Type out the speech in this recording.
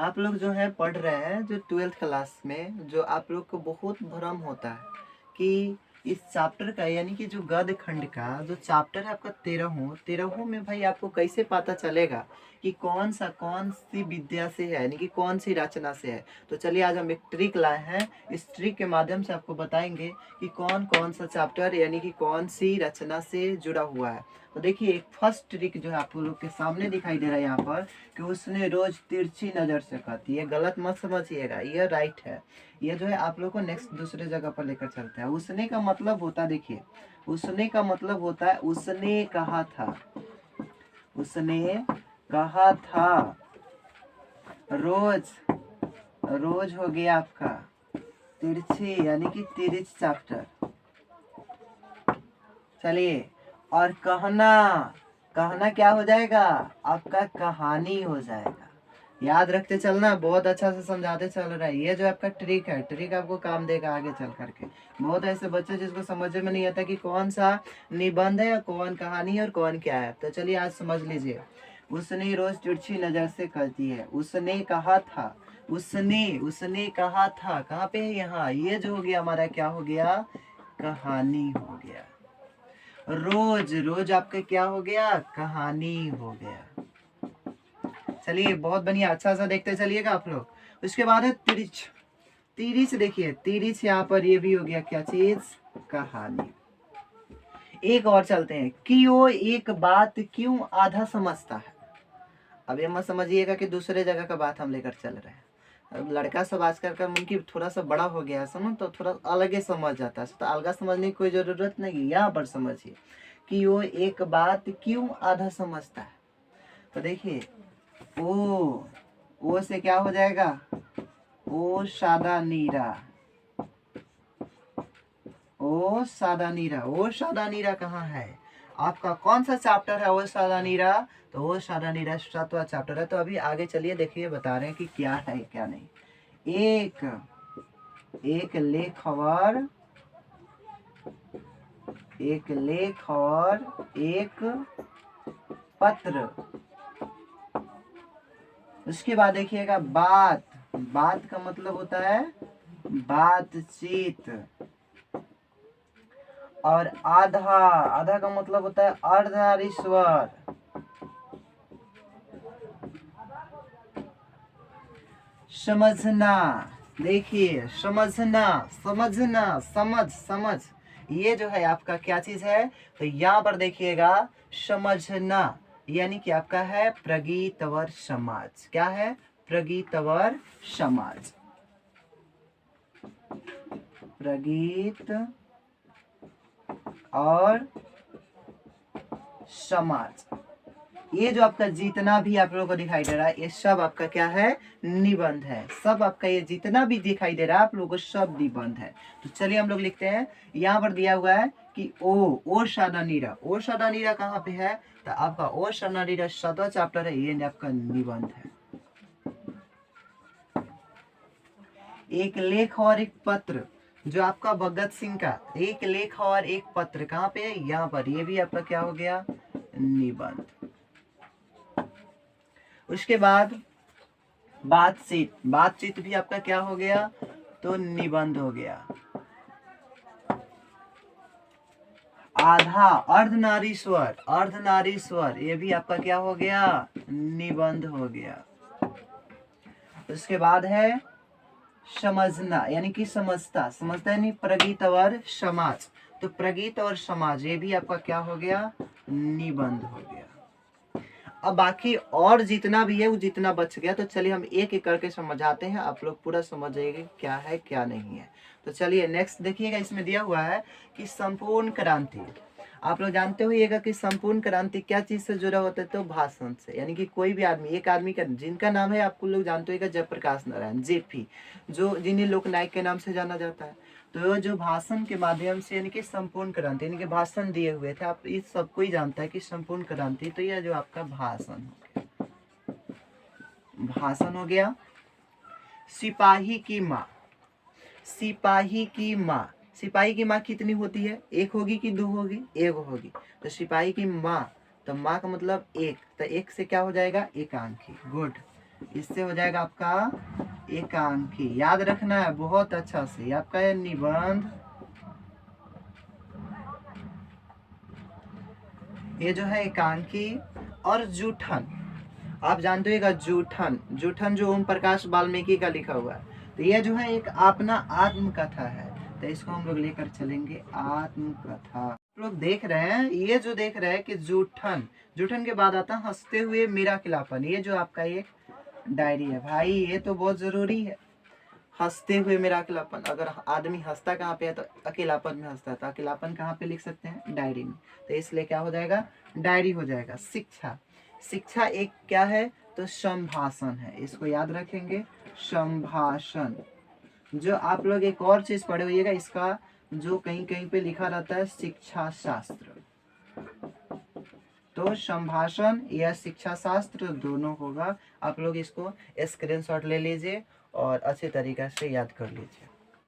आप लोग जो है पढ़ रहे हैं जो 12th क्लास में, जो आप लोग को बहुत भ्रम होता है कि इस चैप्टर का यानी कि जो गद्य खंड का जो चैप्टर है आपका 13 में भाई आपको कैसे पता चलेगा कि कौन सी विद्या से है, यानी कि कौन सी रचना से है। तो चलिए आज हम एक ट्रिक लाए हैं, इस ट्रिक के माध्यम से आपको बताएंगे कि कौन कौन सा चैप्टर यानी कि कौन सी रचना से जुड़ा हुआ है। तो देखिए एक फर्स्ट ट्रिक जो है आप लोग के सामने दिखाई दे रहा है यहाँ पर कि उसने रोज तिरछी नजर से कहती है, गलत मत समझिएगा, ये राइट है। ये जो है आप लोग को नेक्स्ट दूसरे जगह पर लेकर चलते हैं। उसने का मतलब होता है, देखिए उसने का मतलब होता है उसने कहा था, उसने कहा था। रोज, रोज हो गया आपका तिरछी यानी कि तिरछ चैप्टर। चलिए, और कहना, कहना क्या हो जाएगा आपका कहानी हो जाएगा। याद रखते चलना, बहुत अच्छा से समझाते चल रहा है। ये जो आपका ट्रिक है, ट्रिक आपको काम देगा आगे चल करके। बहुत ऐसे बच्चे जिसको समझ में नहीं आता कि कौन सा निबंध है, कौन कहानी है और कौन क्या है। तो चलिए आज समझ लीजिए। उसने रोज तिरछी नजर से कहती है, उसने कहा था, उसने कहा था, कहाँ पे है यहाँ, ये जो हो गया हमारा क्या हो गया, कहानी हो गया। रोज, रोज आपका क्या हो गया, कहानी हो गया। चलिए बहुत बढ़िया, अच्छा सा देखते चलिएगा आप लोग। उसके बाद है तिरछ, तिरछ देखिए, तिरछ यहाँ पर ये भी हो गया क्या चीज, कहानी। एक और चलते हैं कि वो एक बात क्यों आधा समझता है। अब ये मत समझिएगा कि दूसरे जगह का बात हम लेकर चल रहे हैं। अब लड़का सब आजकल का मुमकिन थोड़ा सा बड़ा हो गया है, समझ तो थोड़ा अलग ही समझ जाता है, तो अलग समझने की कोई जरूरत नहीं है। यहाँ पर समझिए कि वो एक बात क्यों आधा समझता है। तो देखिए ओ से क्या हो जाएगा, ओ सादा नीरा, ओ सादा नीरा। ओ सादा नीरा कहाँ है आपका, कौन सा चैप्टर है ओ सादा नीरा, तो ओ सादा नीरा 7वां चैप्टर है। तो अभी आगे चलिए देखिए, बता रहे हैं कि क्या है क्या नहीं। एक लेख और एक पत्र। उसके बाद देखिएगा बात, बात का मतलब होता है बातचीत। और आधा, आधा का मतलब होता है अर्धनारीश्वर। समझना, देखिए समझना, समझना, समझ, ये जो है आपका क्या चीज है, तो यहाँ पर देखिएगा समझना यानी कि आपका है प्रगीतवर समाज। क्या है, प्रगीतवर समाज, प्रगीत और समाज। ये जो आपका जितना भी आप लोगों को दिखाई दे रहा है, ये सब आपका क्या है, निबंध है। सब आपका ये जितना भी दिखाई दे रहा है आप लोगों को सब निबंध है। तो चलिए हम लोग लिखते हैं, यहाँ पर दिया हुआ है कि ओ सादा नीरा। ओ सादा नीरा कहाँ पे है, तो आपका ओ सादा नीरा 7वां चैप्टर है, ये आपका निबंध है। एक लेख और एक पत्र, जो आपका भगत सिंह का एक लेख और एक पत्र कहाँ पे है, यहाँ पर, ये भी आपका क्या हो गया, निबंध। उसके बाद बातचीत, बातचीत भी आपका क्या हो गया, तो निबंध हो गया। आधा अर्धनारीश्वर, अर्धनारीश्वर ये भी आपका क्या हो गया, निबंध हो गया। उसके बाद है समझना यानी कि समझता, समझता यानी प्रगीतवर समाज। तो प्रगीत और समाज ये भी आपका क्या हो गया, निबंध हो गया। अब बाकी और जितना भी है वो जितना बच गया, तो चलिए हम एक एक करके समझाते हैं, आप लोग पूरा समझ जाइएगा क्या है क्या नहीं है। तो चलिए नेक्स्ट देखिएगा, इसमें दिया हुआ है कि संपूर्ण क्रांति। आप लोग जानते होइएगा कि संपूर्ण क्रांति क्या चीज से जुड़ा होता है, तो भाषण से। यानी कि कोई भी आदमी, एक आदमी का जिनका नाम है आपको लोग जानते होइएगा, जयप्रकाश नारायण जेपी, जो जिन्हें लोकनायक के नाम से जाना जाता है। तो जो भाषण के माध्यम से यानी कि संपूर्ण क्रांति यानी कि भाषण दिए हुए थे, आप इस सबको ही जानता है कि संपूर्ण क्रांति, तो यह जो आपका भाषण हो गया, भाषण हो गया। सिपाही की माँ, सिपाही की माँ, सिपाही की माँ कितनी होती है, एक होगी कि दो होगी, एक होगी। तो सिपाही की माँ, तो माँ का मतलब एक, तो एक से क्या हो जाएगा, एकांकी। गुड, इससे हो जाएगा आपका एकांकी। याद रखना है बहुत अच्छा से। आपका है निबंध, ये जो है एकांकी। और जूठन, आप जानते होगा जूठन, जूठन जो ओम प्रकाश वाल्मीकि का लिखा हुआ है। तो ये जो है एक अपना आत्मकथा है, तो इसको हम लोग लेकर चलेंगे आत्मकथा। आप लोग देख रहे हैं, ये जो देख रहे हैं कि जूठन, जूठन के बाद आता है हंसते हुए मेरा खिलापन। ये जो आपका एक डायरी है भाई, ये तो बहुत जरूरी है। हंसते हुए मेरा अकेलापन, अगर आदमी हंसता कहाँ पे है तो अकेलापन में हंसता है, तो अकेलापन कहाँ पे लिख सकते हैं? डायरी में। तो इसलिए क्या हो जाएगा? डायरी हो जाएगा। शिक्षा, शिक्षा एक क्या है? तो संभाषण है, इसको याद रखेंगे, संभाषण। जो आप लोग एक और चीज पढ़े होइएगा, इसका जो कहीं कहीं पे लिखा रहता है शिक्षा शास्त्र, तो संभाषण या शिक्षा शास्त्र दोनों होगा। आप लोग इसको स्क्रीनशॉट ले लीजिए और अच्छे तरीके से याद कर लीजिए।